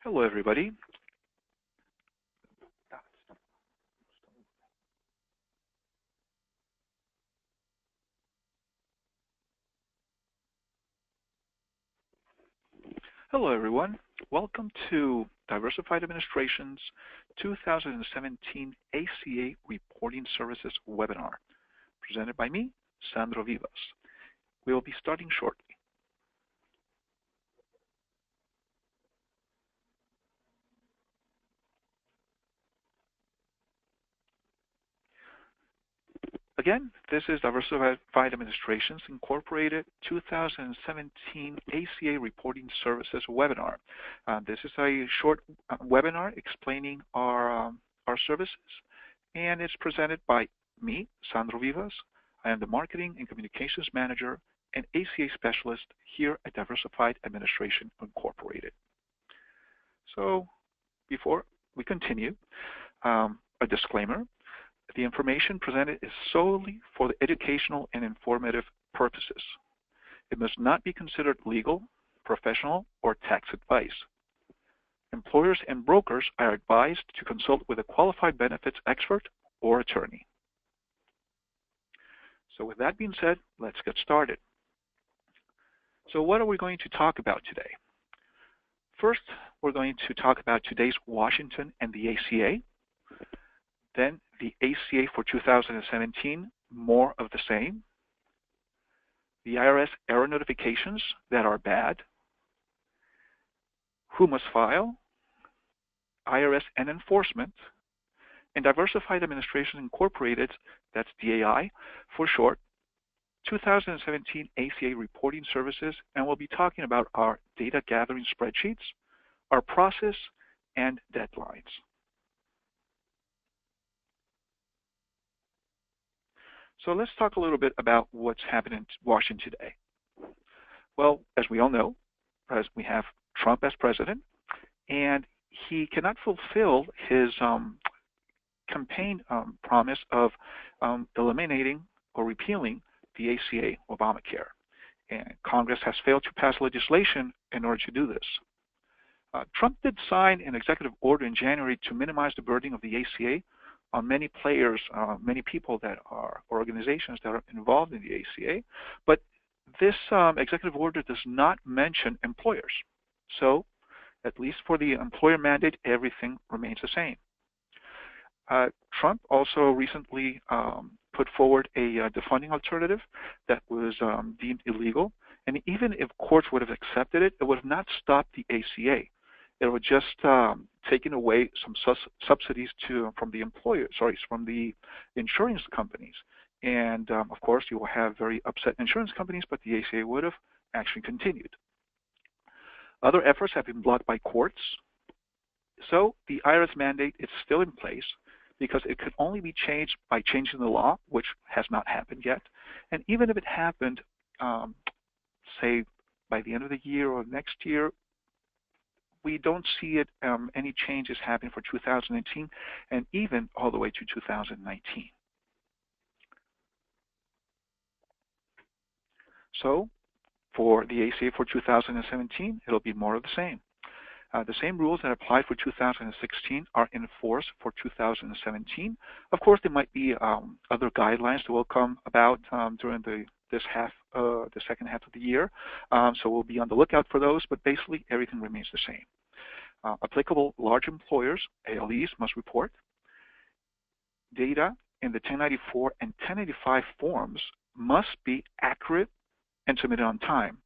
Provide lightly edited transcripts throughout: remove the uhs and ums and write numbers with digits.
Hello, everybody. Hello, everyone. Welcome to Diversified Administration's 2017 ACA Reporting Services webinar, presented by me, Sandro Vivas. We will be starting shortly. Again, this is Diversified Administrations Incorporated 2017 ACA Reporting Services webinar. This is a short webinar explaining our services, and it's presented by me, Sandro Vivas. I am the Marketing and Communications Manager and ACA Specialist here at Diversified Administration Incorporated. So before we continue, a disclaimer. The information presented is solely for the educational and informative purposes. It must not be considered legal, professional, or tax advice. Employers and brokers are advised to consult with a qualified benefits expert or attorney. So with that being said, let's get started. So what are we going to talk about today? First, we're going to talk about today's Washington and the ACA. Then the ACA for 2017, more of the same. The IRS error notifications that are bad. Who must file? IRS and enforcement. And Diversified Administration Incorporated, that's DAI for short, 2017 ACA reporting services, and we'll be talking about our data gathering spreadsheets, our process, and deadlines. So let's talk a little bit about what's happening in Washington today. Well, as we all know, we have Trump as president, and he cannot fulfill his campaign promise of eliminating or repealing the ACA, Obamacare. And Congress has failed to pass legislation in order to do this. Trump did sign an executive order in January to minimize the burden of the ACA on many players, many people that are organizations that are involved in the ACA, but this executive order does not mention employers. So, at least for the employer mandate, everything remains the same. Trump also recently put forward a defunding alternative that was deemed illegal, and even if courts would have accepted it, it would have not stopped the ACA. It would just taken away some subsidies from the insurance companies. And of course, you will have very upset insurance companies, but the ACA would have actually continued. Other efforts have been blocked by courts. So the IRS mandate is still in place because it could only be changed by changing the law, which has not happened yet. And even if it happened, say, by the end of the year or next year, we don't see it any changes happen for 2018 and even all the way to 2019. So for the ACA for 2017, it'll be more of the same. The same rules that applied for 2016 are enforced for 2017. Of course, there might be other guidelines that will come about during the second half of the year. So we'll be on the lookout for those, but basically everything remains the same. Applicable large employers, ALEs, must report. Data in the 1094 and 1085 forms must be accurate and submitted on time.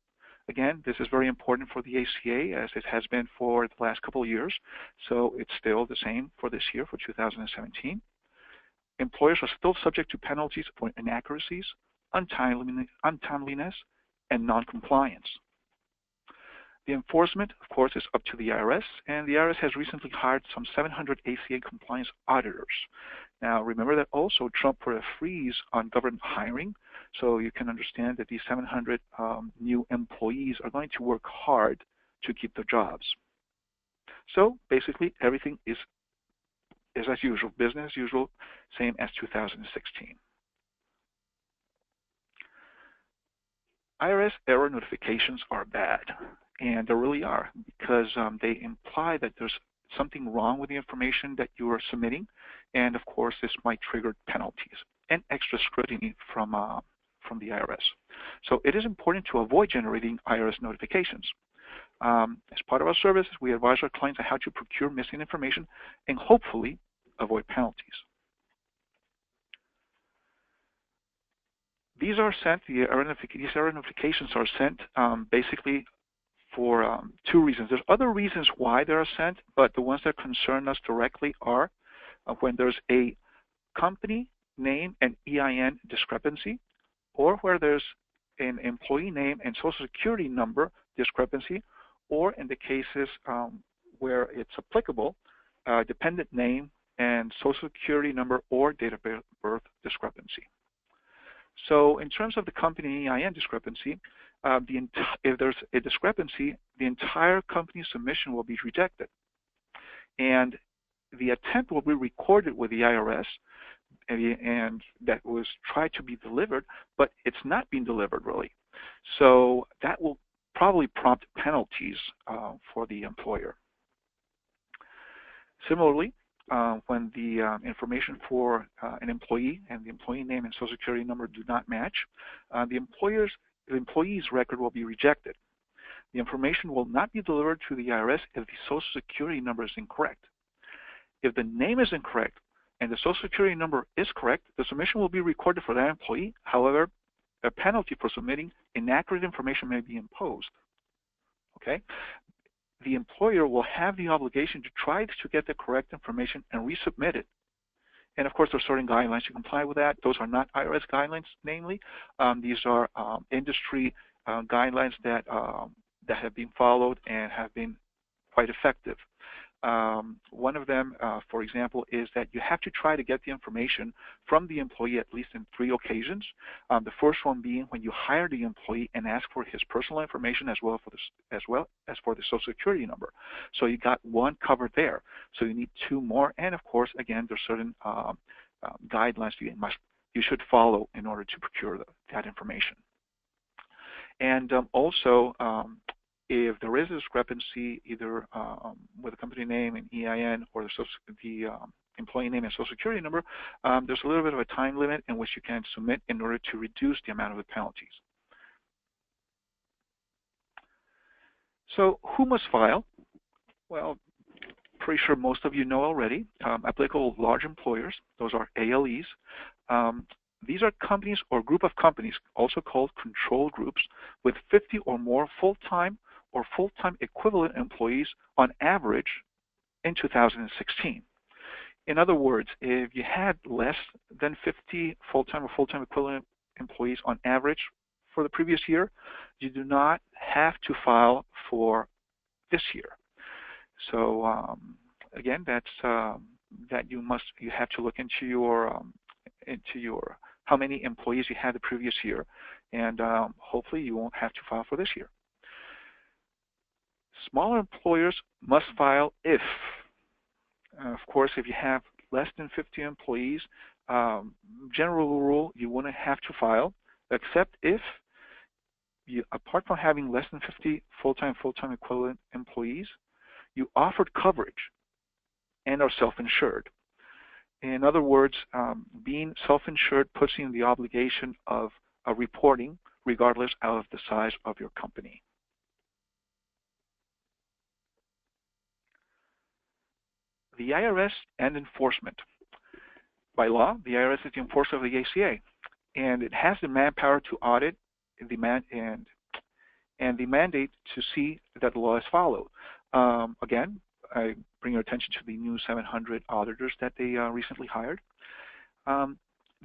Again, this is very important for the ACA as it has been for the last couple of years, so it's still the same for this year, for 2017. Employers are still subject to penalties for inaccuracies, untimeliness, and noncompliance. The enforcement, of course, is up to the IRS, and the IRS has recently hired some 700 ACA compliance auditors. Now, remember that also Trump put a freeze on government hiring, so you can understand that these 700 new employees are going to work hard to keep their jobs. So basically, everything is as usual, business as usual, same as 2016. IRS error notifications are bad, And there really are, because they imply that there's something wrong with the information that you are submitting, and of course this might trigger penalties and extra scrutiny from the IRS. So it is important to avoid generating IRS notifications. As part of our services, we advise our clients on how to procure missing information and hopefully avoid penalties. These are sent, these error notifications are sent basically for two reasons. There's other reasons why they are sent, but the ones that concern us directly are when there's a company name and EIN discrepancy, or where there's an employee name and social security number discrepancy, or in the cases where it's applicable, dependent name and social security number or date of birth discrepancy. So in terms of the company EIN discrepancy, if there's a discrepancy, the entire company submission will be rejected. And the attempt will be recorded with the IRS, and that was tried to be delivered, but it's not being delivered really. So that will probably prompt penalties for the employer. Similarly, when the information for an employee and the employee name and social security number do not match, the employee's record will be rejected. The information will not be delivered to the IRS if the social security number is incorrect. If the name is incorrect and the social security number is correct, the submission will be recorded for that employee. However, a penalty for submitting inaccurate information may be imposed. Okay? The employer will have the obligation to try to get the correct information and resubmit it. And of course, there are certain guidelines to comply with that. Those are not IRS guidelines, namely. These are industry guidelines that have been followed and have been quite effective. One of them, for example, is that you have to try to get the information from the employee at least in 3 occasions. The first one being when you hire the employee and ask for his personal information as well as for the social security number. So you got 1 covered there. So you need 2 more. And of course, again, there's certain guidelines you should follow in order to procure that information. And also, if there is a discrepancy either with the company name and EIN or the employee name and social security number, there's a little bit of a time limit in which you can submit in order to reduce the amount of the penalties. So who must file? Well, pretty sure most of you know already. Applicable large employers, those are ALEs. These are companies or group of companies, also called control groups, with 50 or more full-time or full-time equivalent employees on average in 2016. In other words, if you had less than 50 full-time or full-time equivalent employees on average for the previous year, you do not have to file for this year. So again, that's that you have to look into your how many employees you had the previous year, and hopefully you won't have to file for this year. Smaller employers must file if, of course, if you have less than 50 employees, general rule, you wouldn't have to file, except if you, apart from having less than 50 full-time equivalent employees, you offered coverage and are self-insured. In other words, being self-insured puts you in the obligation of reporting regardless of the size of your company. The IRS and enforcement. By law, the IRS is the enforcer of the ACA, and it has the manpower to audit and the mandate to see that the law is followed. Again, I bring your attention to the new 700 auditors that they recently hired.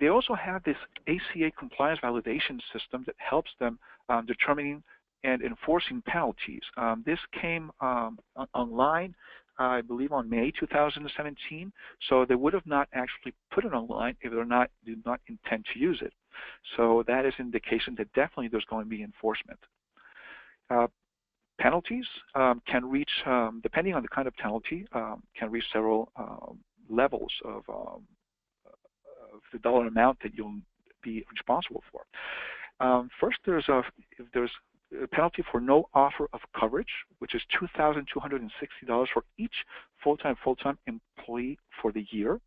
They also have this ACA compliance validation system that helps them determining and enforcing penalties. This came online, I believe, on May 2017, so they would have not actually put it online if they did not intend to use it. So that is an indication that definitely there's going to be enforcement. Penalties can reach, depending on the kind of penalty, can reach several levels of the dollar amount that you'll be responsible for. First, if there's penalty for no offer of coverage, which is $2,260 for each full-time employee for the year.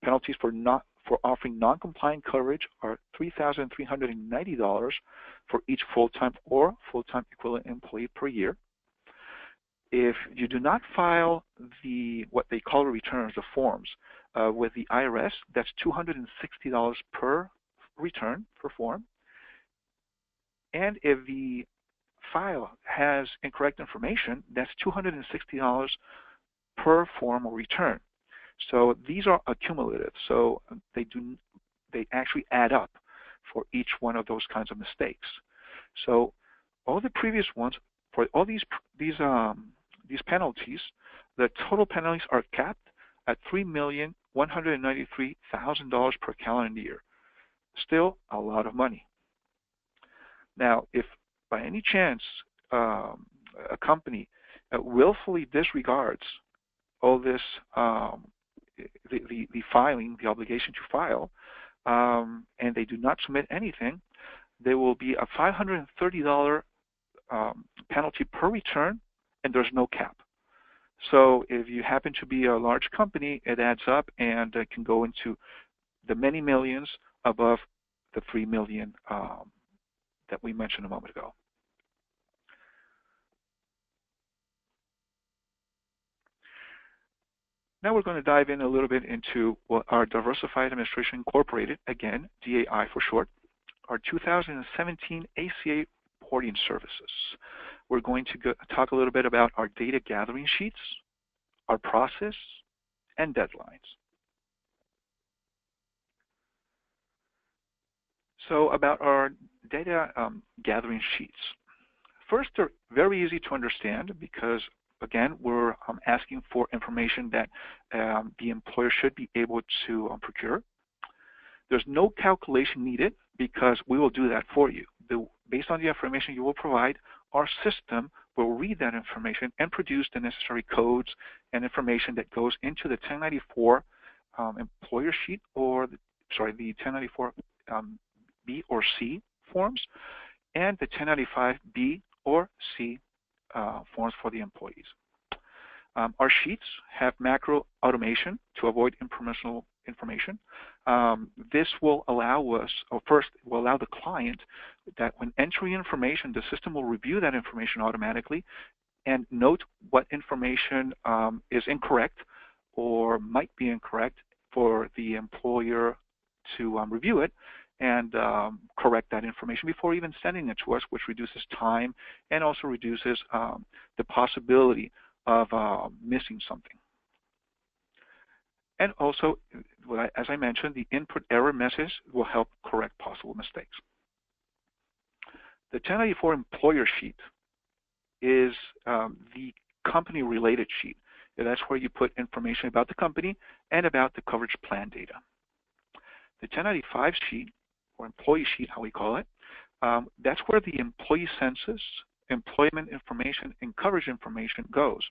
Penalties for offering non-compliant coverage are $3,390 for each full-time or full-time equivalent employee per year. If you do not file what they call returns, the forms, with the IRS, that's $260 per return, per form. And if the file has incorrect information, that's $260 per form or return. So these are accumulative. So they actually add up for each one of those kinds of mistakes. So all the previous ones, for all these penalties, the total penalties are capped at $3,193,000 per calendar year. Still a lot of money. Now, if by any chance a company willfully disregards all this, the filing, the obligation to file, and they do not submit anything, there will be a $530 penalty per return, and there's no cap. So if you happen to be a large company, it adds up and it can go into the many millions above the $3 million that we mentioned a moment ago. Now we're going to dive in a little bit into what our Diversified Administration Incorporated, again, DAI for short, our 2017 ACA reporting services. We're going to talk a little bit about our data gathering sheets, our process, and deadlines. So about our data gathering sheets. First, they're very easy to understand because, again, we're asking for information that the employer should be able to procure. There's no calculation needed because we will do that for you. Based on the information you will provide, our system will read that information and produce the necessary codes and information that goes into the 1094 employer sheet, or the 1094 B or C forms, and the 1095 B or C forms for the employees. Our sheets have macro automation to avoid impersonal information. This will allow us, or first, will allow the client that when entering information, the system will review that information automatically and note what information is incorrect or might be incorrect for the employer to review it and correct that information before even sending it to us, which reduces time and also reduces the possibility of missing something. And also, as I mentioned, the input error message will help correct possible mistakes. The 1094 employer sheet is the company-related sheet. And that's where you put information about the company and about the coverage plan data. The 1095 sheet, or employee sheet, how we call it, that's where the employee census, employment information, and coverage information goes.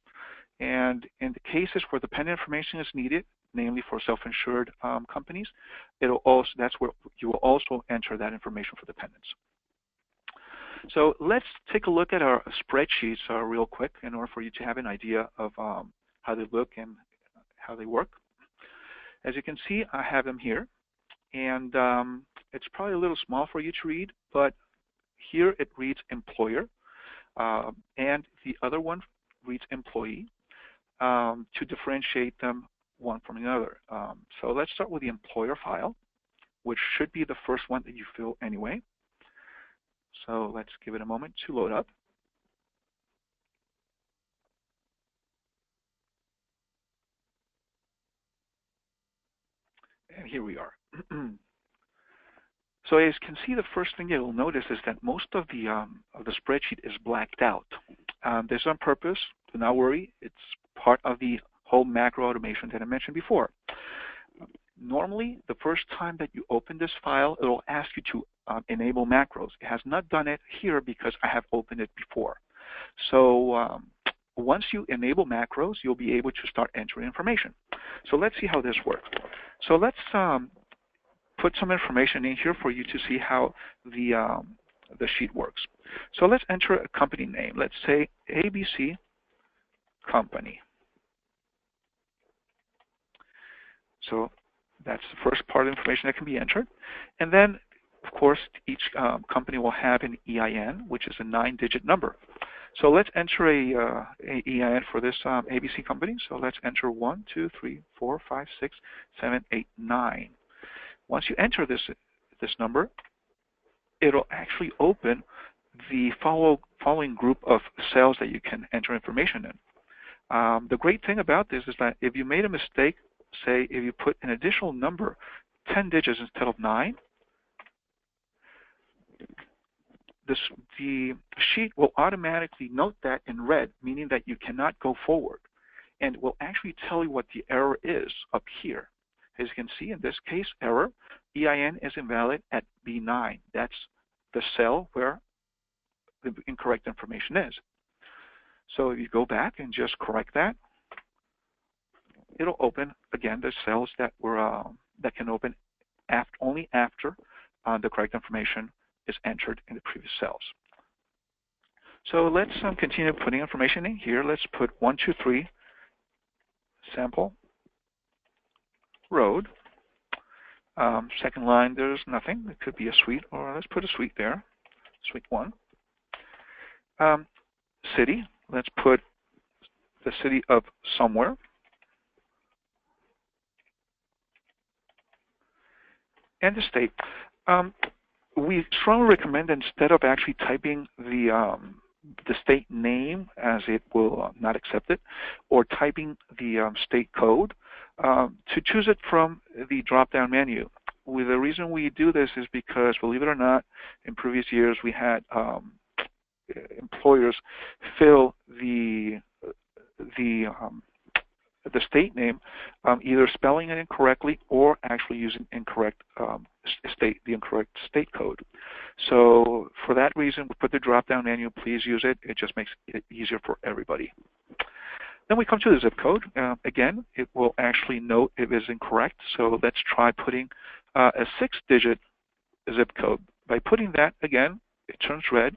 And in the cases where dependent information is needed, namely for self-insured companies, that's where you will also enter that information for dependents. So let's take a look at our spreadsheets real quick in order for you to have an idea of how they look and how they work. As you can see, I have them here, and it's probably a little small for you to read, but here it reads employer, and the other one reads employee to differentiate them one from another. So let's start with the employer file, which should be the first one that you fill anyway. So let's give it a moment to load up. And here we are. So as you can see, the first thing you'll notice is that most of the spreadsheet is blacked out. This is on purpose. Do not worry. It's part of the whole macro automation that I mentioned before. Normally, the first time that you open this file, it will ask you to enable macros. It has not done it here because I have opened it before. So once you enable macros, you'll be able to start entering information. So let's see how this works. So let's put some information in here for you to see how the the sheet works. So let's enter a company name. Let's say ABC Company. So that's the first part of the information that can be entered. And then, of course, each company will have an EIN, which is a 9-digit number. So let's enter a EIN for this ABC company. So let's enter 1, 2, 3, 4, 5, 6, 7, 8, 9. Once you enter this number, it'll actually open the following group of cells that you can enter information in. The great thing about this is that if you made a mistake, say if you put an additional number, 10 digits instead of 9, the sheet will automatically note that in red, meaning that you cannot go forward, and will actually tell you what the error is up here. As you can see, in this case, error, EIN is invalid at B9. That's the cell where the incorrect information is. So if you go back and just correct that, it'll open again the cells that were that can open only after the correct information is entered in the previous cells. So let's continue putting information in here. Let's put 123 sample road. Second line, there's nothing. It could be a suite, or let's put a suite there, suite 1. City, let's put the city of somewhere. And the state. We strongly recommend, instead of actually typing the state name, as it will not accept it, or typing the state code, to choose it from the drop-down menu. The reason we do this is because, believe it or not, in previous years we had employers fill the state name, either spelling it incorrectly or actually using the incorrect state code. So for that reason, we put the drop-down menu. Please use it. It just makes it easier for everybody. Then we come to the zip code. Again, it will actually note if it is incorrect. So let's try putting a 6-digit zip code. By putting that, again, it turns red.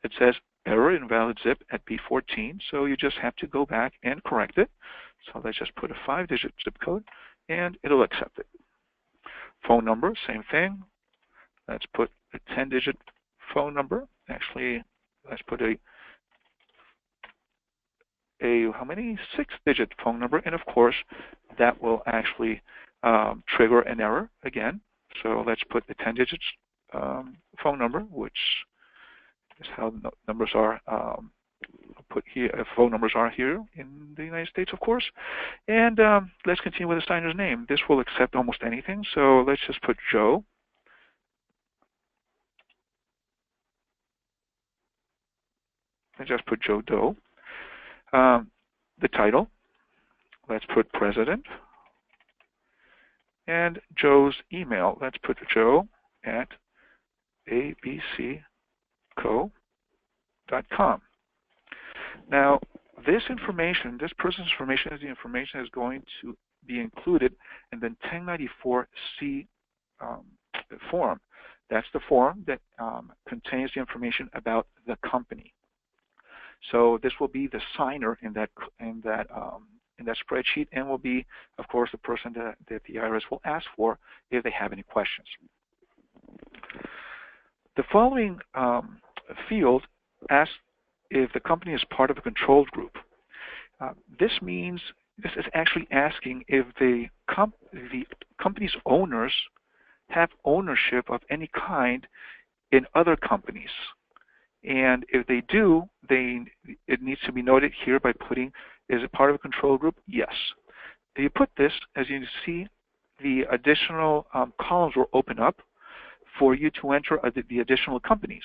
It says error, invalid zip at B14. So you just have to go back and correct it. So let's just put a 5-digit zip code, and it'll accept it. Phone number, same thing. Let's put a 10-digit phone number. Actually, let's put a 6-digit phone number, and of course, that will actually trigger an error again. So let's put the 10-digit phone number, which is how the numbers are put here. Phone numbers are here in the United States, of course. And let's continue with the signer's name. This will accept almost anything. So let's just put Joe. And just put Joe Doe. The title, let's put President. And Joe's email, let's put Joe at abcco.com. Now, this information, this person's information, is the information that is going to be included in the 1094-C form. That's the form that contains the information about the company. So this will be the signer in that spreadsheet, and will be, of course, the person that the IRS will ask for if they have any questions. The following field asks if the company is part of a controlled group. This is actually asking if the company's owners have ownership of any kind in other companies. And if they do, it needs to be noted here by putting, is it part of a control group? Yes. If you put this, as you see, the additional columns will open up for you to enter the additional companies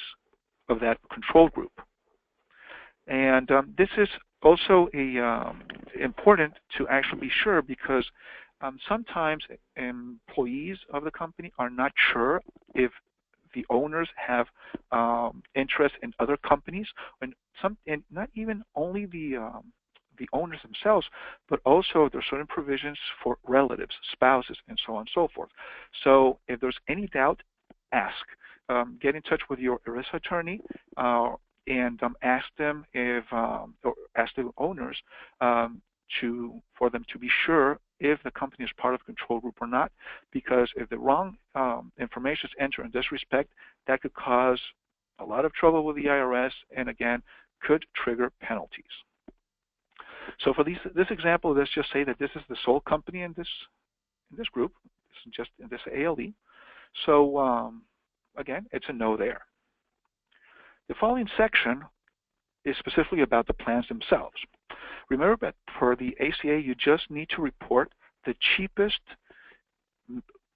of that control group. And this is also important to actually be sure, because sometimes employees of the company are not sure if the owners have interest in other companies, and not even only the owners themselves, but also there are certain provisions for relatives, spouses, and so on and so forth. So if there's any doubt, ask. get in touch with your ERISA attorney and ask them if, or ask the owners for them to be sure if the company is part of a control group or not, because if the wrong information is entered in this respect, that could cause a lot of trouble with the IRS and again could trigger penalties. So for this example, let's just say that this is the sole company in this group. This is just in this ALE. So again, it's a no there. The following section is specifically about the plans themselves. Remember that for the ACA, you just need to report the cheapest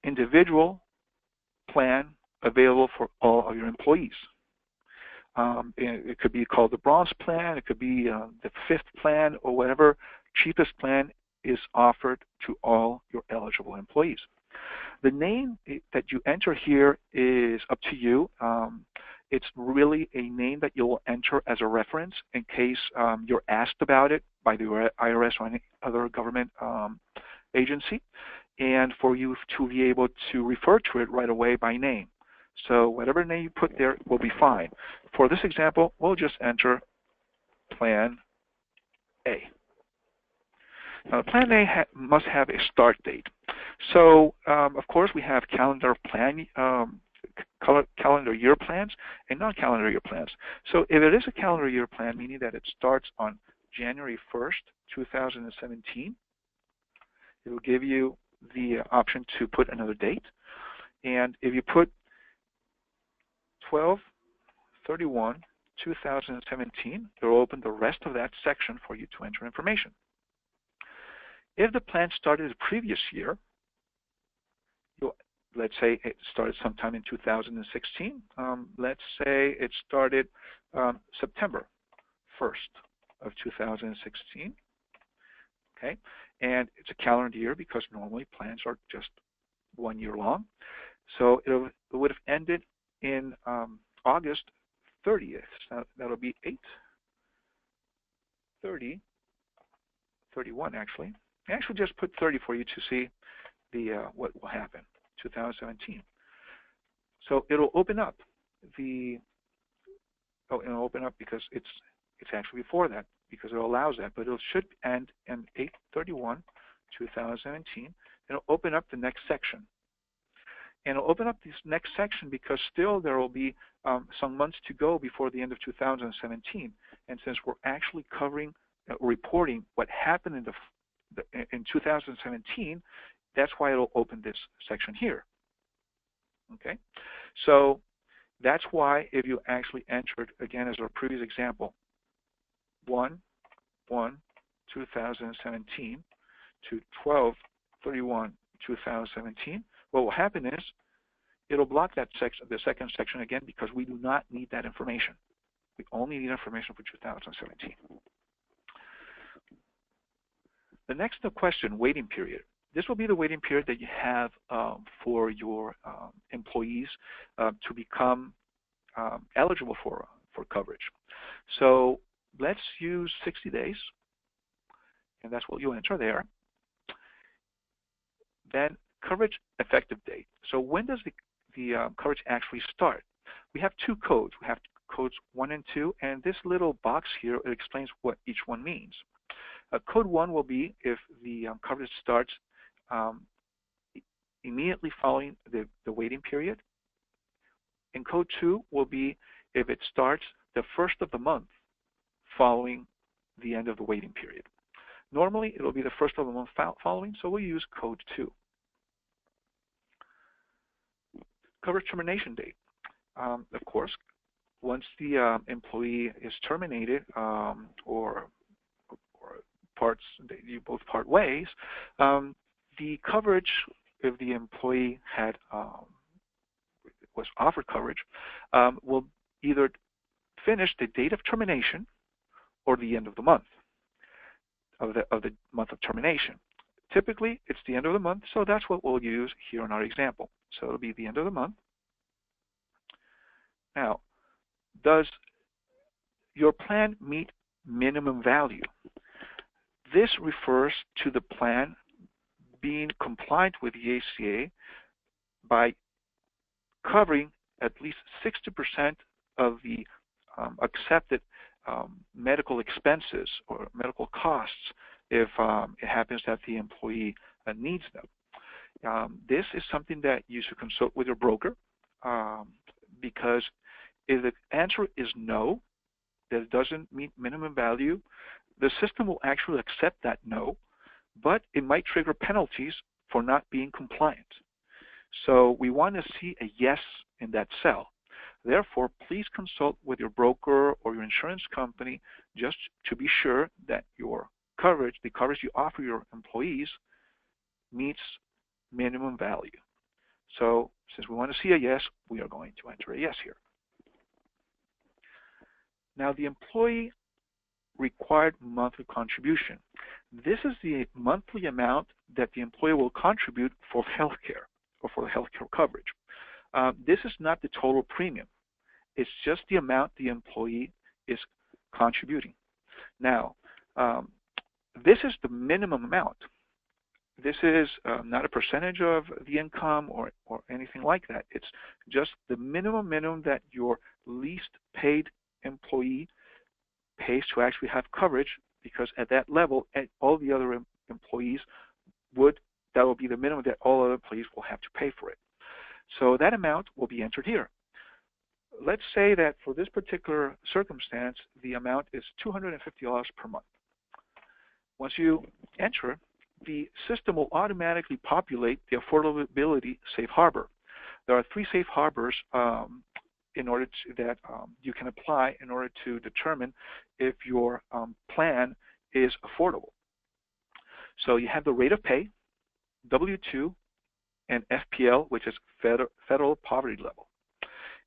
individual plan available for all of your employees. It could be called the bronze plan, it could be the 5th plan, or whatever cheapest plan is offered to all your eligible employees. The name that you enter here is up to you. It's really a name that you'll enter as a reference in case you're asked about it by the IRS or any other government agency, and for you to be able to refer to it right away by name. So whatever name you put there will be fine. For this example, we'll just enter Plan A. Now, Plan A must have a start date. So, of course, we have calendar year plans and non-calendar year plans. So if it is a calendar year plan, meaning that it starts on January 1st, 2017, it will give you the option to put another date. And if you put 12/31/2017, it will open the rest of that section for you to enter information. If the plan started the previous year, let's say it started sometime in 2016. Let's say it started September 1st of 2016. Okay, and it's a calendar year because normally plans are just 1 year long. So it would have ended in August 30th. So that'll be 8/30/31 actually. I actually just put 30 for you to see the what will happen. 2017. So it'll open up it'll open up because it's actually before that, because it allows that, but it should end in 8/31/2017. It'll open up the next section. And it'll open up this next section because still there will be some months to go before the end of 2017. And since we're actually covering, reporting what happened in 2017, that's why it'll open this section here. Okay, so that's why if you actually entered, again, as our previous example, 1/1/2017 to 12/31/2017, what will happen is it'll block that section, the second section again, because we do not need that information. We only need information for 2017. The next question, waiting period. This will be the waiting period that you have for your employees to become eligible for coverage. So let's use 60 days, and that's what you enter there. Then coverage effective date. So when does the coverage actually start? We have two codes. We have codes 1 and 2, and this little box here, it explains what each one means. Code 1 will be if the coverage starts immediately following the waiting period. And code 2 will be if it starts the first of the month following the end of the waiting period. Normally, it will be the first of the month following, so we'll use code 2. Coverage termination date. Of course, once the employee is terminated or you both part ways, the coverage, if the employee had was offered coverage, will either finish the date of termination or the end of the month of the month of termination. Typically, it's the end of the month, so that's what we'll use here in our example. So it'll be the end of the month. Now, does your plan meet minimum value? This refers to the plan being compliant with the ACA by covering at least 60% of the accepted medical expenses or medical costs if it happens that the employee needs them. This is something that you should consult with your broker, because if the answer is no, that it doesn't meet minimum value, the system will actually accept that no, but it might trigger penalties for not being compliant. So we want to see a yes in that cell. Therefore, please consult with your broker or your insurance company just to be sure that your coverage, the coverage you offer your employees, meets minimum value. So since we want to see a yes, we are going to enter a yes here. Now, the employee required monthly contribution. This is the monthly amount that the employee will contribute for healthcare or for the healthcare coverage. This is not the total premium. It's just the amount the employee is contributing. Now, this is the minimum amount. This is not a percentage of the income or anything like that. It's just the minimum that your least paid employee pays to actually have coverage, because at that level, all the other employees that will be the minimum that all other employees will have to pay for it. So that amount will be entered here. Let's say that for this particular circumstance, the amount is $250 per month. Once you enter, the system will automatically populate the affordability safe harbor. There are 3 safe harbors in order that you can apply in order to determine if your plan is affordable. So you have the rate of pay, W-2, and FPL, which is federal poverty level.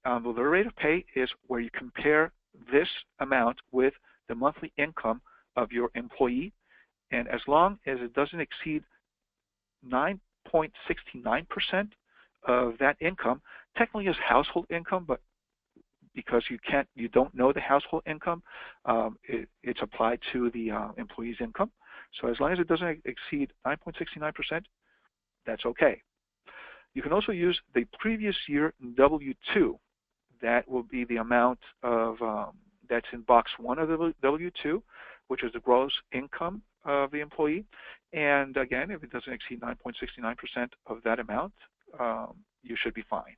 The rate of pay is where you compare this amount with the monthly income of your employee, and as long as it doesn't exceed 9.69% of that income, technically is household income, but because you don't know the household income, it's applied to the employee's income. So as long as it doesn't exceed 9.69%, that's okay. You can also use the previous year W-2. That will be the amount of that's in box 1 of the W-2, which is the gross income of the employee. And again, if it doesn't exceed 9.69% of that amount, you should be fine.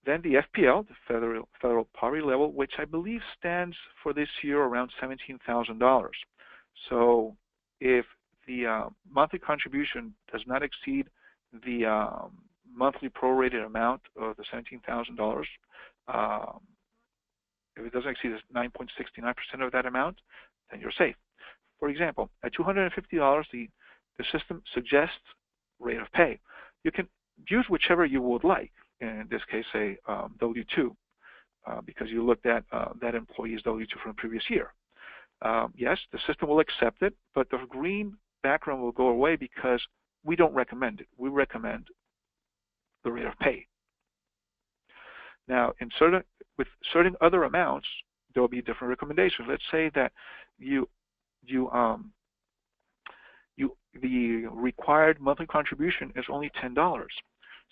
Then the FPL, the federal poverty level, which I believe stands for this year around $17,000. So if the monthly contribution does not exceed the monthly prorated amount of the $17,000, if it doesn't exceed 9.69% of that amount, then you're safe. For example, at $250, the system suggests rate of pay. You can use whichever you would like. In this case, say W-2, because you looked at that employee's W-2 from the previous year. Yes, the system will accept it, but the green background will go away because we don't recommend it. We recommend the rate of pay. Now, with certain other amounts, there will be different recommendations. Let's say that the required monthly contribution is only $10.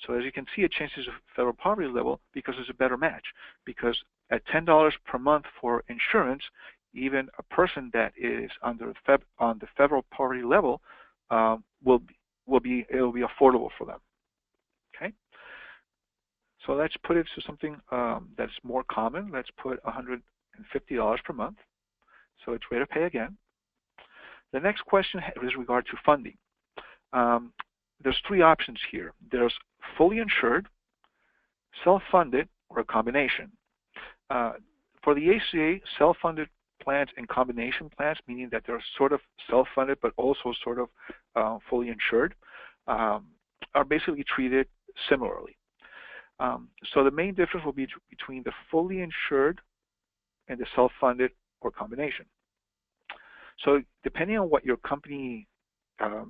So as you can see, it changes the federal poverty level because it's a better match. Because at $10 per month for insurance, even a person that is on the federal poverty level it'll be affordable for them. Okay. So let's put it to something that's more common. Let's put $150 per month. So it's rate of pay again. The next question is regard to funding. There's 3 options here. There's fully insured, self-funded, or a combination. For the ACA, self-funded plans and combination plans, meaning that they're sort of self-funded but also sort of fully insured, are basically treated similarly. So the main difference will be between the fully insured and the self-funded or combination. So depending on what your company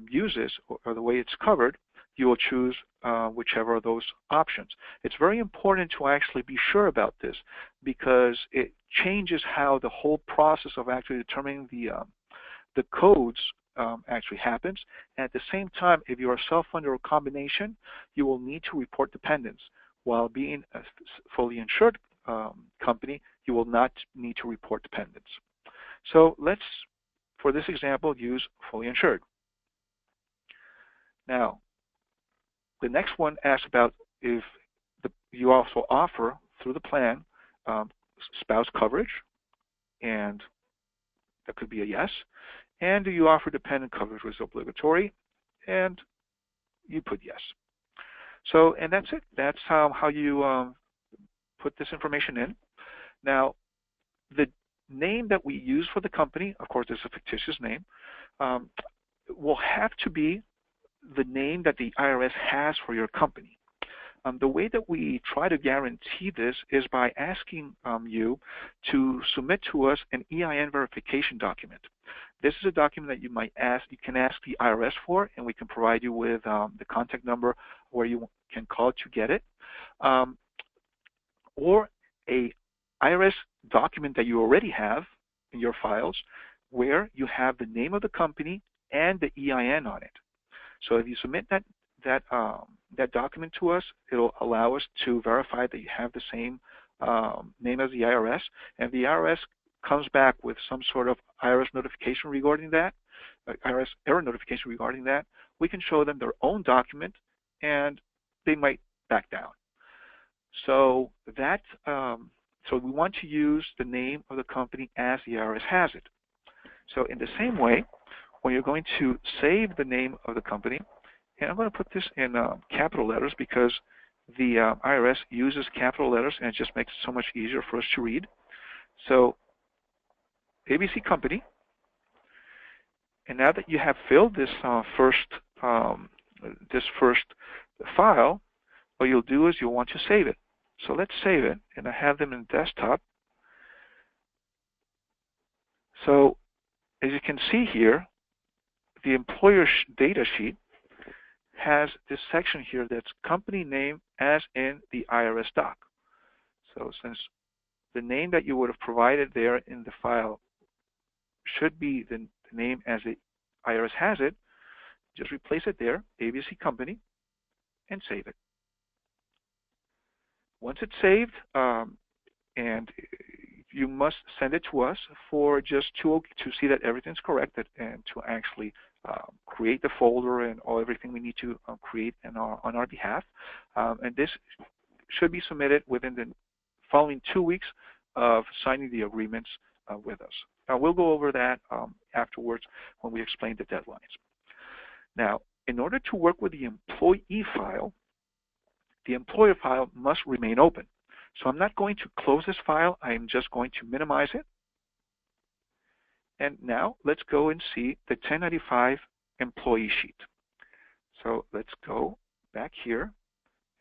uses or the way it's covered, you will choose whichever of those options. It's very important to actually be sure about this because it changes how the whole process of actually determining the codes actually happens. And at the same time, if you are self-funded or combination, you will need to report dependents. while being a fully insured company, you will not need to report dependents. So let's, for this example, use fully insured. Now, the next one asks about if you also offer through the plan spouse coverage, and that could be a yes. And do you offer dependent coverage, which is obligatory? And you put yes. So, and that's it. That's how you put this information in. Now, the name that we use for the company, of course, is a fictitious name, will have to be the name that the IRS has for your company. The way that we try to guarantee this is by asking you to submit to us an EIN verification document. This is a document that you can ask the IRS for, and we can provide you with the contact number where you can call to get it, or a IRS document that you already have in your files where you have the name of the company and the EIN on it. So if you submit that document to us, it'll allow us to verify that you have the same name as the IRS, and the IRS comes back with some sort of IRS notification regarding that, IRS error notification regarding that, we can show them their own document, and they might back down. So that so we want to use the name of the company as the IRS has it. So in the same way, when you're going to save the name of the company, and I'm going to put this in capital letters because the IRS uses capital letters, and it just makes it so much easier for us to read. So ABC Company, and now that you have filled this first file, what you'll do is you'll want to save it. So let's save it, and I have them in desktop. So as you can see here, the employer data sheet has this section here that's company name as in the IRS doc. So since the name that you would have provided there in the file should be the name as the IRS has it, just replace it there, ABC Company, and save it. Once it's saved, and you must send it to us for just to see that everything's correct and to actually create the folder and everything we need to create on our behalf. And this should be submitted within the following 2 weeks of signing the agreements with us. Now, we'll go over that afterwards when we explain the deadlines. Now, in order to work with the employee file, the employer file must remain open. So I'm not going to close this file. I am just going to minimize it. And now let's go and see the 1095 employee sheet. So let's go back here.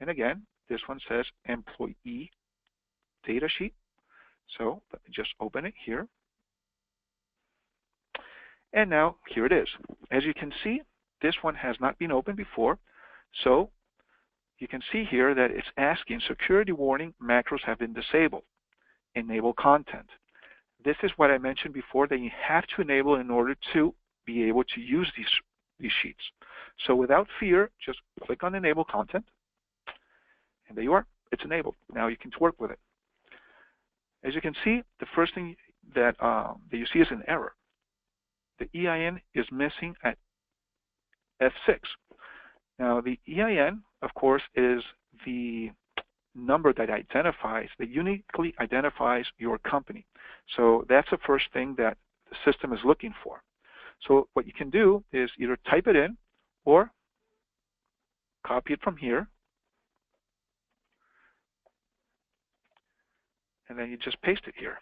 And again, this one says employee data sheet. So let me just open it here. And now here it is. As you can see, this one has not been opened before. So you can see here that it's asking security warning macros have been disabled. Enable content. This is what I mentioned before that you have to enable in order to be able to use these sheets. So without fear, just click on enable content, and there you are. It's enabled. Now you can work with it. As you can see, the first thing that you see is an error. The EIN is missing at F6. Now the EIN, of course, is the number that uniquely identifies your company. So that's the first thing that the system is looking for. So what you can do is either type it in or copy it from here, and then you just paste it here.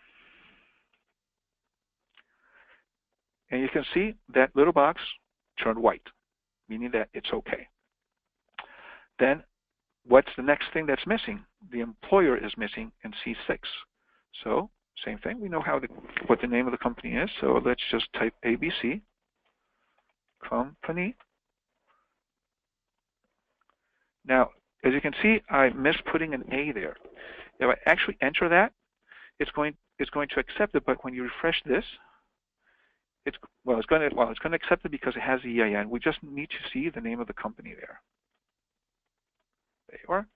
And you can see that little box turned white, meaning that it's okay. Then what's the next thing that's missing? The employer is missing in C6. So same thing. We know what the name of the company is. So let's just type ABC Company. Now, as you can see, I missed putting an A there. If I actually enter that, it's going to accept it. But when you refresh this, it's going to accept it because it has the EIN. We just need to see the name of the company there. There you are.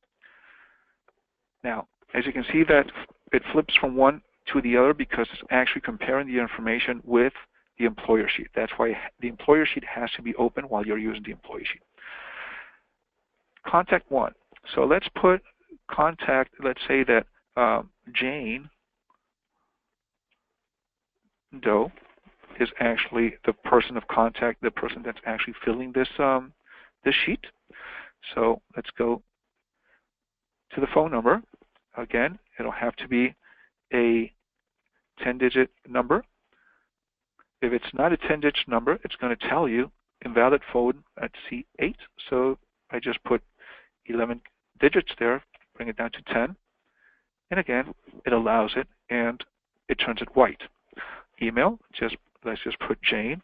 Now, as you can see that it flips from one to the other because it's actually comparing the information with the employer sheet. That's why the employer sheet has to be open while you're using the employee sheet. Contact 1. So let's put contact, let's say that Jane Doe is actually the person of contact, the person that's actually filling this this sheet. So let's go to the phone number. Again, it'll have to be a 10-digit number. If it's not a 10-digit number, it's going to tell you invalid phone at C8. So I just put 11 digits there, bring it down to 10. And again, it allows it, and it turns it white. Email, let's just put Jane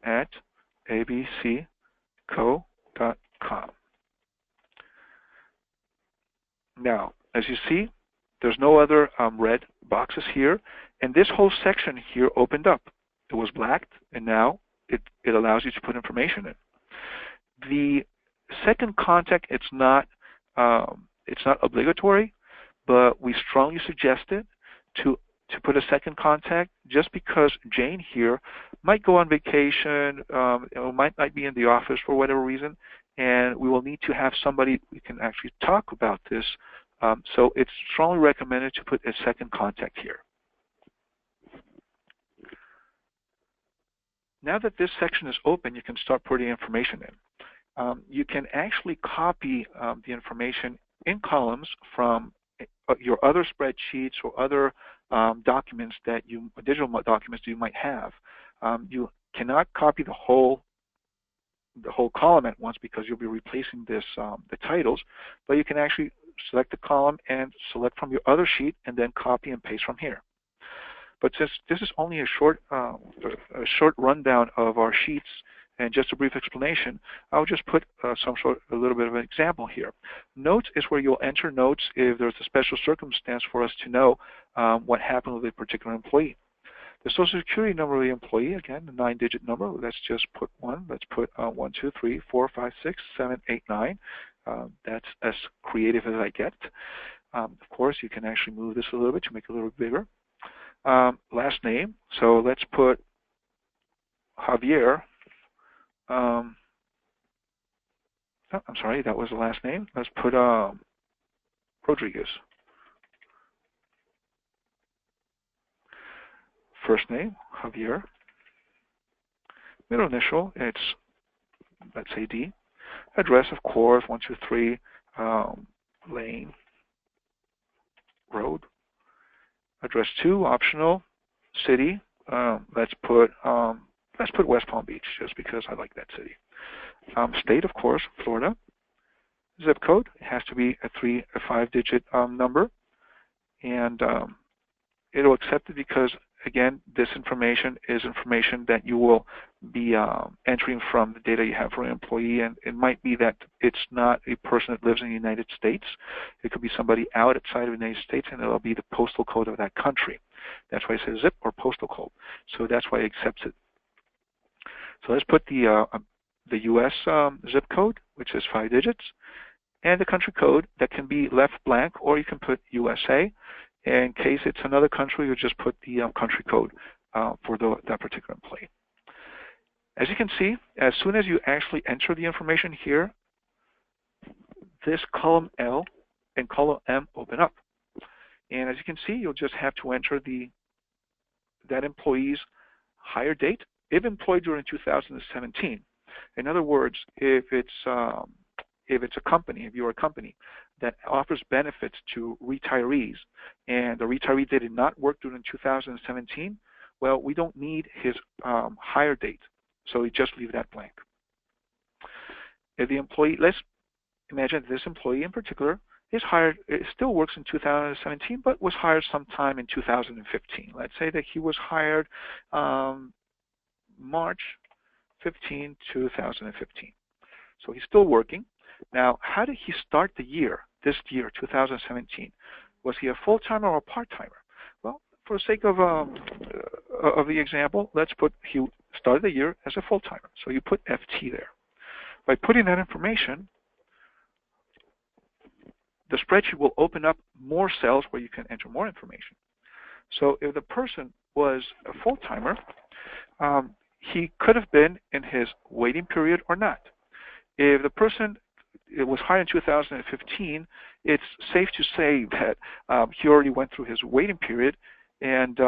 at abcco.com. Now, as you see, there's no other red boxes here, and this whole section here opened up. It was blacked, and now it allows you to put information in. The second contact, it's not obligatory, but we strongly suggest it to put a second contact, just because Jane here might go on vacation, might not be in the office for whatever reason, and we will need to have somebody we can actually talk about this. So it's strongly recommended to put a second contact here. Now that this section is open, you can start putting information in. You can actually copy the information in columns from your other spreadsheets or other documents digital documents that you might have. You cannot copy the whole column at once because you'll be replacing the titles, but you can actually select the column and select from your other sheet and then copy and paste from here. But since this is only a short rundown of our sheets and just a brief explanation, I'll just put a little bit of an example here. Notes is where you'll enter notes if there's a special circumstance for us to know what happened with a particular employee. The Social Security number of the employee, again, a 9-digit number. Let's just put 1. Let's put 1, 2, 3, 4, 5, 6, 7, 8, 9. That's as creative as I get. Of course, you can actually move this a little bit to make it a little bigger. Last name. So let's put Javier. I'm sorry, that was the last name. Let's put Rodriguez. First name, Javier. Middle initial, it's, let's say D. Address, of course, 123 Lane Road. Address 2, optional. City, let's put West Palm Beach, just because I like that city. State, of course, Florida. Zip code, it has to be a 5-digit number, and it'll accept it because, again, this information is information that you will be entering from the data you have for an employee, and it might be that it's not a person that lives in the United States. It could be somebody outside of the United States, and it'll be the postal code of that country. That's why it says zip or postal code. So that's why it accepts it. So let's put the U.S. Zip code, which is 5 digits, and the country code that can be left blank, or you can put USA. In case it's another country, you just put the country code for that particular employee. As you can see, as soon as you actually enter the information here, this column L and column M open up. And as you can see, you'll just have to enter that employee's hire date, if employed during 2017. In other words, if it's a company, if you're a company that offers benefits to retirees, and the retiree did not work during 2017, well, we don't need his hire date, so we just leave that blank. If the employee, let's imagine this employee in particular is hired, it still works in 2017, but was hired sometime in 2015. Let's say that he was hired March 15, 2015. So he's still working. Now, how did he start the year, this year, 2017? Was he a full-timer or a part-timer? Well, for the sake of the example, let's put he started the year as a full-timer. So you put FT there. By putting that information, the spreadsheet will open up more cells where you can enter more information. So if the person was a full-timer, he could have been in his waiting period or not. If the person was hired in 2015, it's safe to say that he already went through his waiting period and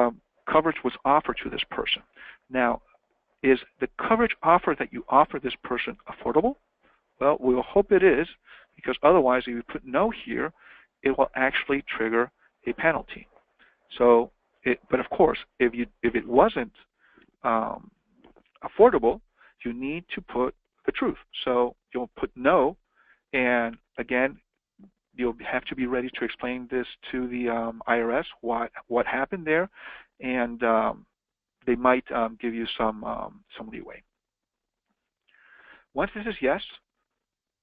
coverage was offered to this person. Now, is the coverage offer that you offer this person affordable? Well, we'll hope it is, because otherwise, if you put no here, it will actually trigger a penalty. So, but of course, if it wasn't affordable, you need to put the truth. So you'll put no, and again, you'll have to be ready to explain this to the IRS what happened there, and they might give you some leeway. Once this is yes,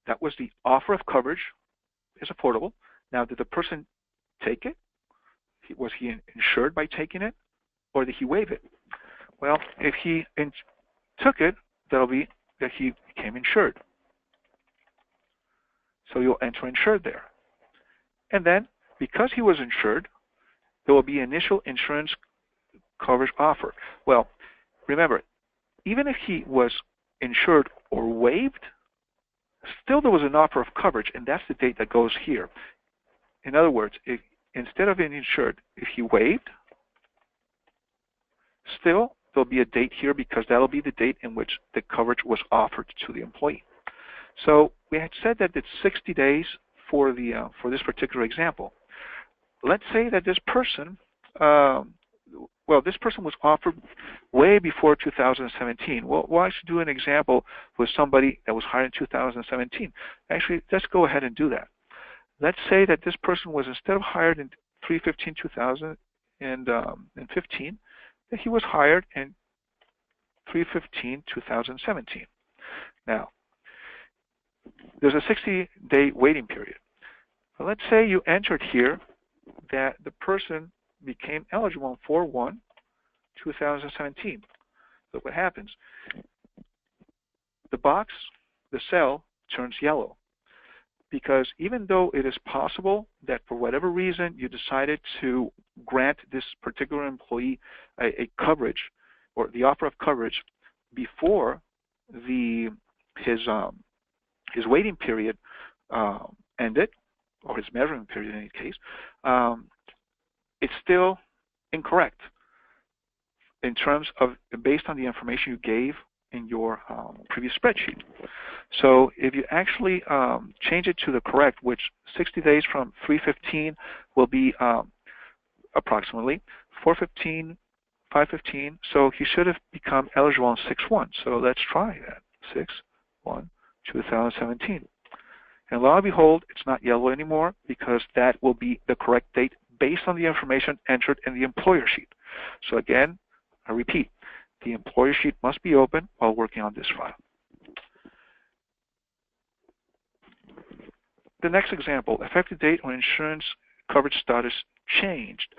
that was the offer of coverage is affordable. Now, did the person take it? Was he insured by taking it, or did he waive it? Well, if he took it, that'll be that he became insured. So you'll enter insured there. And then, because he was insured, there will be initial insurance coverage offer. Well, remember, even if he was insured or waived, still there was an offer of coverage, and that's the date that goes here. In other words, if instead of being insured, if he waived, still there'll be a date here because that'll be the date in which the coverage was offered to the employee. So we had said that it's 60 days for this particular example. Let's say that this person, this person was offered way before 2017. Well, I should do an example with somebody that was hired in 2017. Actually, let's go ahead and do that. Let's say that this person was, instead of hired in 3/15/2015, that he was hired in 3/15/2017. Now, there's a 60-day waiting period. Well, let's say you entered here that the person became eligible on 4/1/2017. So what happens? The cell turns yellow, because even though it is possible that for whatever reason you decided to grant this particular employee a coverage or the offer of coverage before his waiting period ended, or his measurement period in any case, it's still incorrect in terms of based on the information you gave in your previous spreadsheet. So if you actually change it to the correct, which 60 days from 3/15 will be approximately 4/15, 5/15, so he should have become eligible on 6/1. So let's try that, 6/1/2017. And lo and behold, it's not yellow anymore, because that will be the correct date based on the information entered in the employer sheet. So again, I repeat, the employer sheet must be open while working on this file. The next example, effective date when insurance coverage status changed.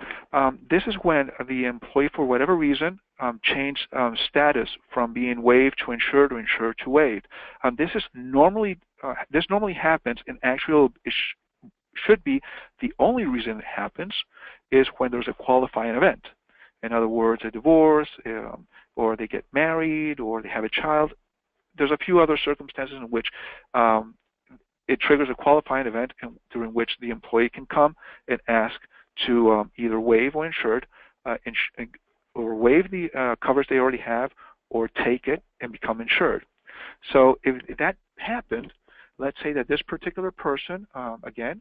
This is when the employee, for whatever reason, changed status from being waived to insured or insured to waived. This normally happens, and actually it should be the only reason it happens is when there's a qualifying event. In other words, a divorce, or they get married, or they have a child. There's a few other circumstances in which it triggers a qualifying event during which the employee can come and ask to either waive or insured, or waive the coverage they already have, or take it and become insured. So if that happened, let's say that this particular person, again,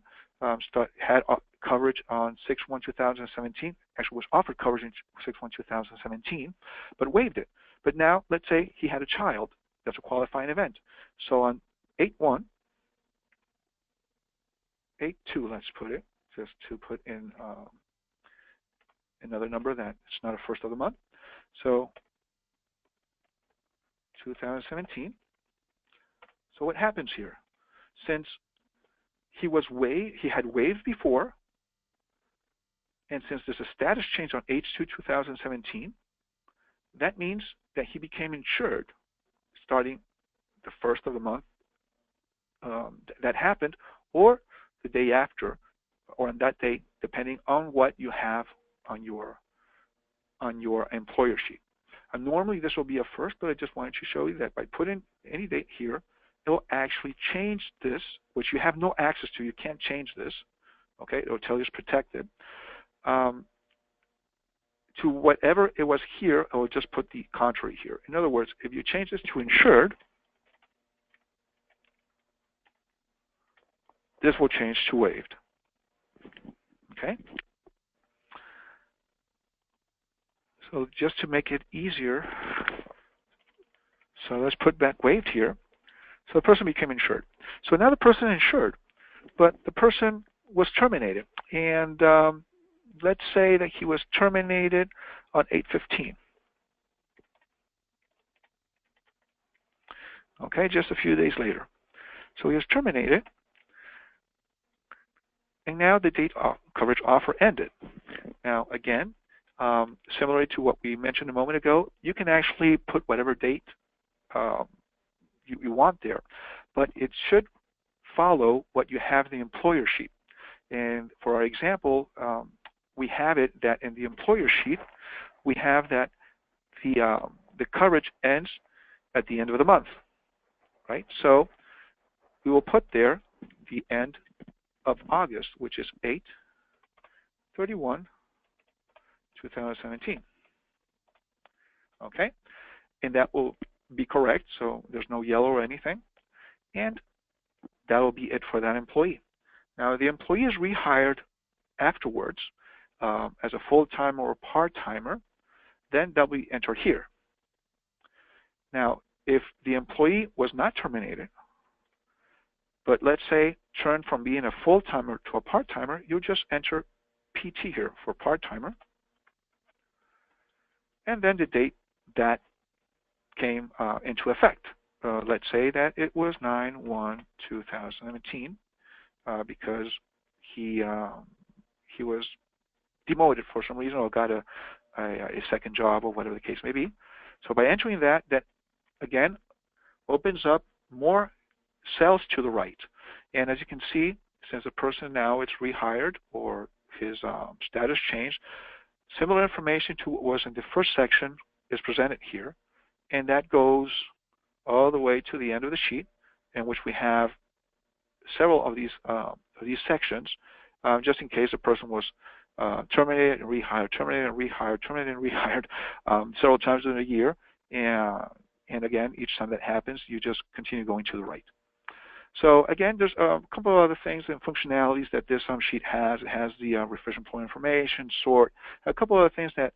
had coverage on 6/1/2017, actually was offered coverage in 6/1/2017, but waived it. But now, let's say he had a child. That's a qualifying event. So on 8/2, let's put it, just to put in another number that it's not a first of the month. So 2017. So what happens here? Since he had waived before, and since there's a status change on H2/2017, that means that he became insured starting the first of the month that happened, or the day after, or on that day, depending on what you have on your employer sheet. Normally this will be a first, but I just wanted to show you that by putting any date here, it will actually change this, which you have no access to. You can't change this. Okay, it will tell you it's protected. To whatever it was here, I will just put the contrary here. In other words, if you change this to insured, this will change to waived. Okay? So just to make it easier, so let's put back waived here. So the person became insured. So now the person is insured, but the person was terminated. And let's say that he was terminated on 8/15. Okay, just a few days later. So he was terminated, and now the date coverage offer ended. Now again, similar to what we mentioned a moment ago, you can actually put whatever date you want there, but it should follow what you have in the employer sheet. And for our example, we have it that in the employer sheet, we have that the coverage ends at the end of the month, right? So we will put there the end of August, which is 8/31/2017. Okay, and that will be correct. So there's no yellow or anything, and that will be it for that employee. Now, if the employee is rehired afterwards as a full-timer or part-timer, then that will be entered here. Now, if the employee was not terminated, but let's say turned from being a full-timer to a part-timer, you just enter PT here for part-timer, and then the date that came into effect. Let's say that it was 9/1/2017 because he was demoted for some reason or got a second job or whatever the case may be. So by entering that again opens up more cells to the right. And as you can see, since the person now is rehired or his status changed, similar information to what was in the first section is presented here, and that goes all the way to the end of the sheet, in which we have several of these sections, just in case a person was terminated and rehired, terminated and rehired, terminated and rehired several times in a year. And again, each time that happens, you just continue going to the right. So again, there's a couple of other things and functionalities that this sheet has. It has the refresh employee information, sort, a couple of other things that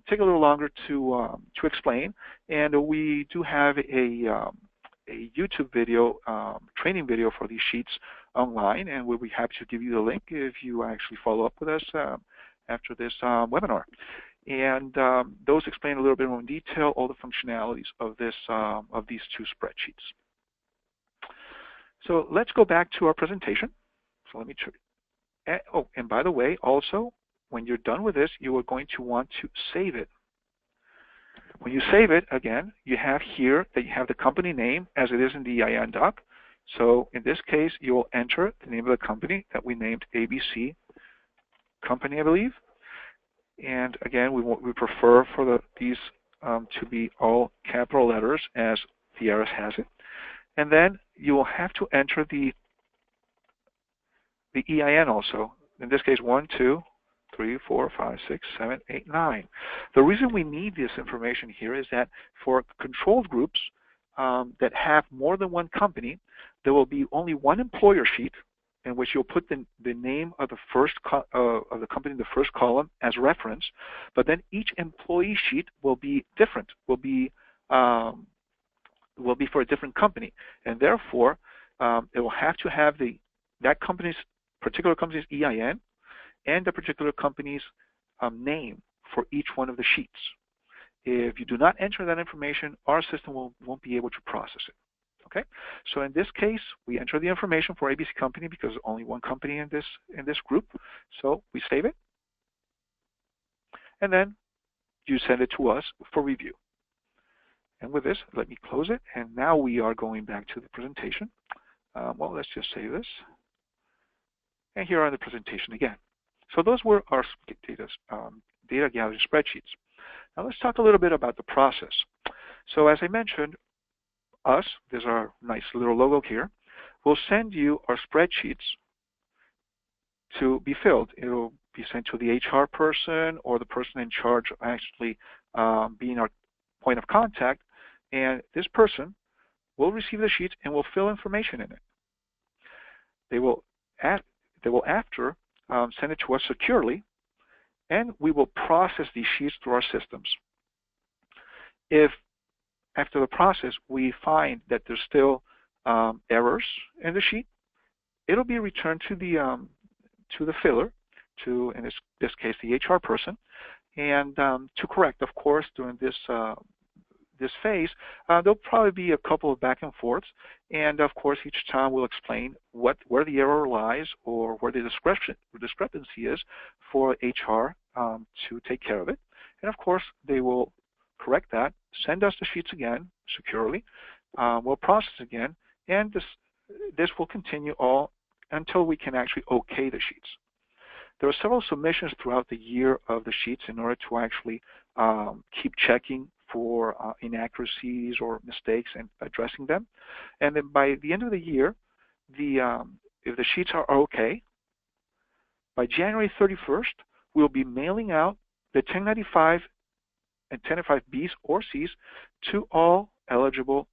take a little longer to explain. And we do have a YouTube video, training video for these sheets online, and we'll be happy to give you the link if you actually follow up with us after this webinar. And those explain a little bit more in detail all the functionalities of this of these two spreadsheets. So let's go back to our presentation. So let me show you. Oh, and by the way, also, when you're done with this, you are going to want to save it. When you save it, again, you have here that you have the company name as it is in the EIN doc. So in this case, you will enter the name of the company that we named ABC Company, I believe. And again, we prefer for these to be all capital letters as the IRS has it. And then you will have to enter the EIN also. In this case, 1, 2, 3, 4, 5, 6, 7, 8, 9. The reason we need this information here is that for controlled groups that have more than one company, there will be only one employer sheet in which you'll put the name of the first of the company in the first column as reference, but then each employee sheet will be different, will be for a different company, and therefore it will have to have that particular company's EIN and the particular company's name for each one of the sheets. If you do not enter that information, our system won't be able to process it. Okay, so in this case, we enter the information for ABC Company because there's only one company in this group. So we save it, and then you send it to us for review. And with this, let me close it. And now we are going back to the presentation. Well, let's just save this. And here are the presentation again. So those were our data gathering spreadsheets. Now let's talk a little bit about the process. So as I mentioned, there's our nice little logo here, we'll send you our spreadsheets to be filled. It'll be sent to the HR person or the person in charge of actually being our point of contact, and this person will receive the sheets and will fill information in it. They will after send it to us securely, and we will process these sheets through our systems. If after the process we find that there's still errors in the sheet, it'll be returned to the filler, in this case the HR person, and to correct. Of course, during this phase, there'll probably be a couple of back and forths, and of course each time we'll explain where the error lies or where the discrepancy is for HR to take care of it. And of course they will correct that, send us the sheets again securely, we'll process again, and this will continue all until we can actually okay the sheets. There are several submissions throughout the year of the sheets in order to actually keep checking for inaccuracies or mistakes and addressing them. And then by the end of the year, if the sheets are okay, by January 31st, we'll be mailing out the 1095 and 1095Bs or Cs to all eligible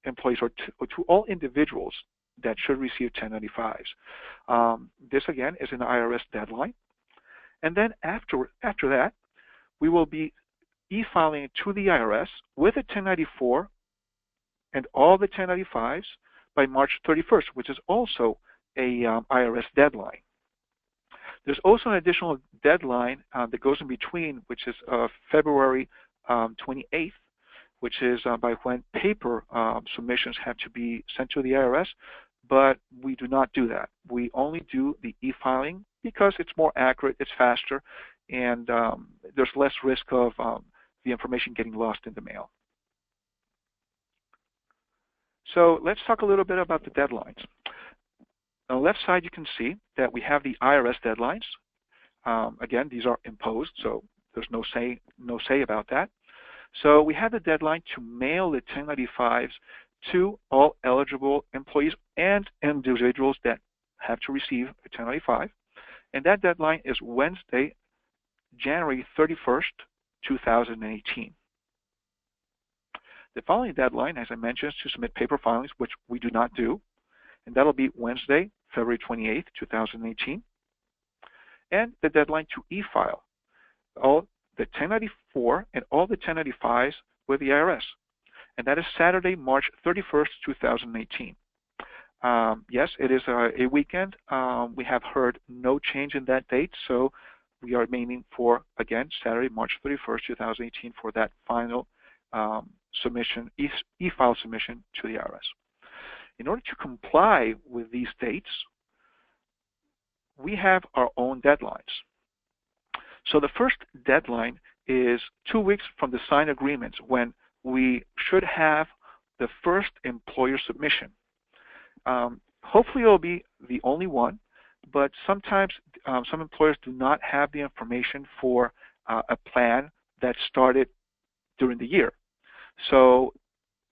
employees or to all individuals that should receive 1095s. This again is an IRS deadline. And then after that, we will be e-filing it to the IRS with a 1094 and all the 1095s by March 31st, which is also a IRS deadline. There's also an additional deadline that goes in between, which is February 28th, which is by when paper submissions have to be sent to the IRS, but we do not do that. We only do the e-filing because it's more accurate, it's faster, and there's less risk of the information getting lost in the mail. So let's talk a little bit about the deadlines. On the left side, you can see that we have the IRS deadlines. Again, these are imposed, so there's no say about that. So we have the deadline to mail the 1095s to all eligible employees and individuals that have to receive a 1095. And that deadline is Wednesday, January 31st, 2018. The following deadline, as I mentioned, is to submit paper filings, which we do not do. And that'll be Wednesday, February 28th, 2018. And the deadline to e-file all the 1094 and all the 1095s with the IRS. And that is Saturday, March 31st, 2018. Yes, it is a weekend. We have heard no change in that date, so we are aiming for, again, Saturday, March 31st, 2018 for that final submission, e-file submission to the IRS. In order to comply with these dates, we have our own deadlines. So the first deadline is 2 weeks from the signed agreements when we should have the first employer submission. Hopefully it'll be the only one, but sometimes some employers do not have the information for a plan that started during the year. So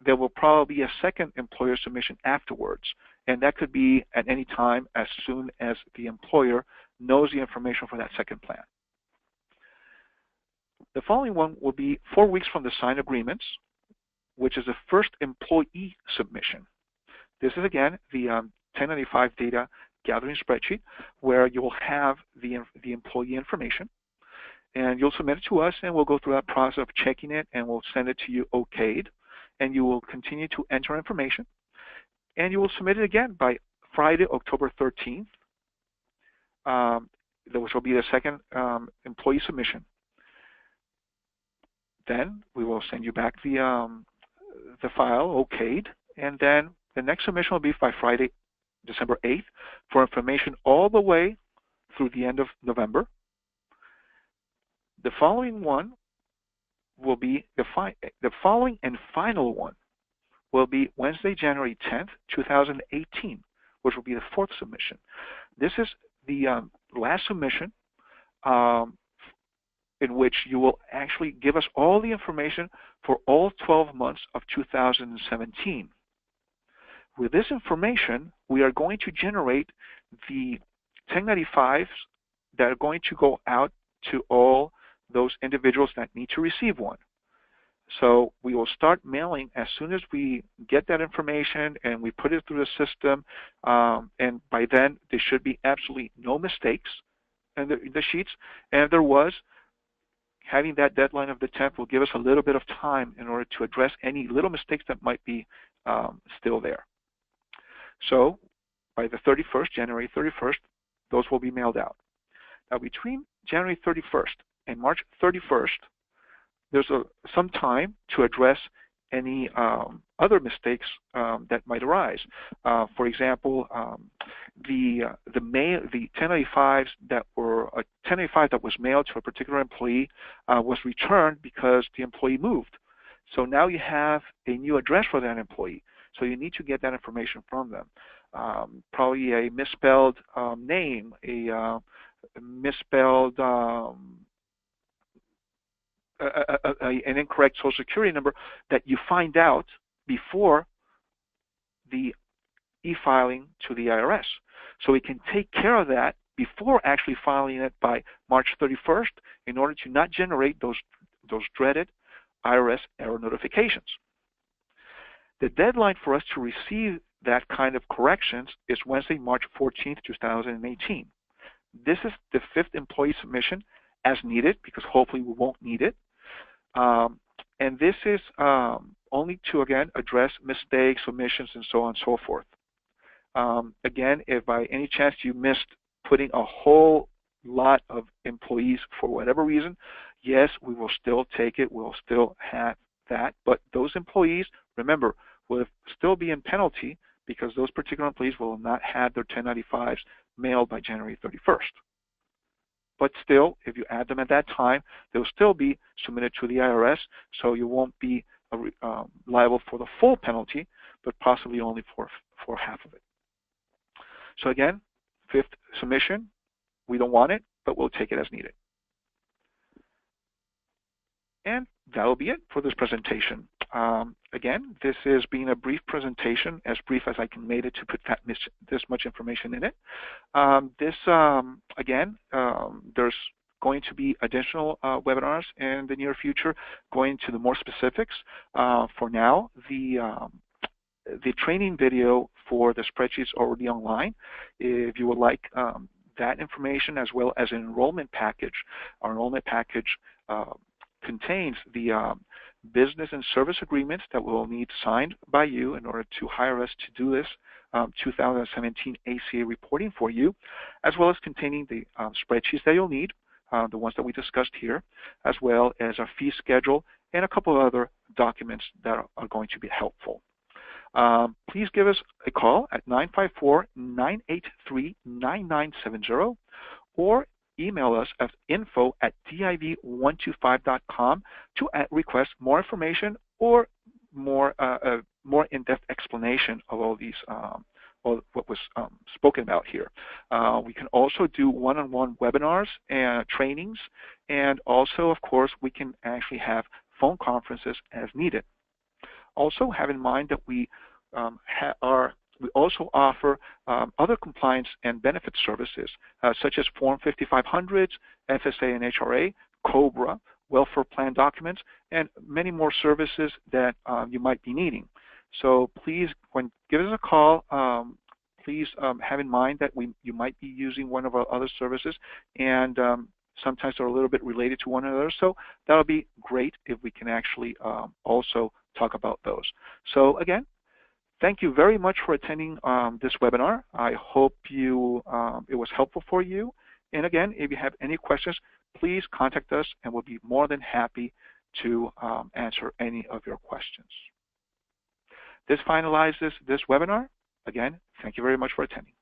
there will probably be a second employer submission afterwards, and that could be at any time as soon as the employer knows the information for that second plan. The following one will be 4 weeks from the signed agreements, which is the first employee submission. This is, again, the 1095 data gathering spreadsheet where you'll have the employee information, and you'll submit it to us, and we'll go through that process of checking it, and we'll send it to you okayed, and you will continue to enter information, and you will submit it again by Friday, October 13th, which will be the second employee submission. Then we will send you back the file okayed, and then the next submission will be by Friday, December 8th, for information all the way through the end of November. The following one will be the following and final one will be Wednesday, January 10th, 2018, which will be the fourth submission. This is the last submission, in which you will actually give us all the information for all 12 months of 2017. With this information, we are going to generate the 1095s that are going to go out to all those individuals that need to receive one. So we will start mailing as soon as we get that information and we put it through the system, and by then there should be absolutely no mistakes in the sheets. And if there was, having that deadline of the 10th will give us a little bit of time in order to address any little mistakes that might be still there. So by the 31st, January 31st, those will be mailed out. Now between January 31st and March 31st, there's some time to address any other mistakes that might arise. For example, the 1095s that were a 1095 that was mailed to a particular employee was returned because the employee moved. So now you have a new address for that employee. So you need to get that information from them. Probably a misspelled name, a misspelled an incorrect Social Security number that you find out before the e-filing to the IRS. So we can take care of that before actually filing it by March 31st in order to not generate those dreaded IRS error notifications. The deadline for us to receive that kind of corrections is Wednesday, March 14th, 2018. This is the 5th employee submission as needed, because hopefully we won't need it. And this is only to, again, address mistakes, omissions, and so on and so forth. Again, if by any chance you missed putting a whole lot of employees for whatever reason, yes, we will still take it. We'll still have that. But those employees, remember, will still be in penalty because those particular employees will not have their 1095s mailed by January 31st. But still, if you add them at that time, they'll still be submitted to the IRS, so you won't be liable for the full penalty, but possibly only for half of it. So again, 5th submission, we don't want it, but we'll take it as needed. And that'll be it for this presentation. Again, this is being a brief presentation, as brief as I can make it to put this much information in it. Again, there's going to be additional webinars in the near future going to the more specifics. For now, the training video for the spreadsheet is already online. If you would like that information as well as an enrollment package, our enrollment package contains the business and service agreements that we'll need signed by you in order to hire us to do this 2017 ACA reporting for you, as well as containing the spreadsheets that you'll need, the ones that we discussed here, as well as our fee schedule and a couple of other documents that are going to be helpful. Please give us a call at 954-983-9970 or email us at info@div125.com to request more information or more in-depth explanation of all these, what was spoken about here. We can also do one-on-one webinars and trainings, and also, of course, we can actually have phone conferences as needed. Also, have in mind that we also offer other compliance and benefit services, such as Form 5500s, FSA and HRA, COBRA, welfare plan documents, and many more services that you might be needing. So please, give us a call. Please have in mind that you might be using one of our other services, and sometimes they're a little bit related to one another. So that'll be great if we can actually also talk about those. So again, thank you very much for attending this webinar. I hope it was helpful for you. And again, if you have any questions, please contact us and we'll be more than happy to answer any of your questions. This finalizes this webinar. Again, thank you very much for attending.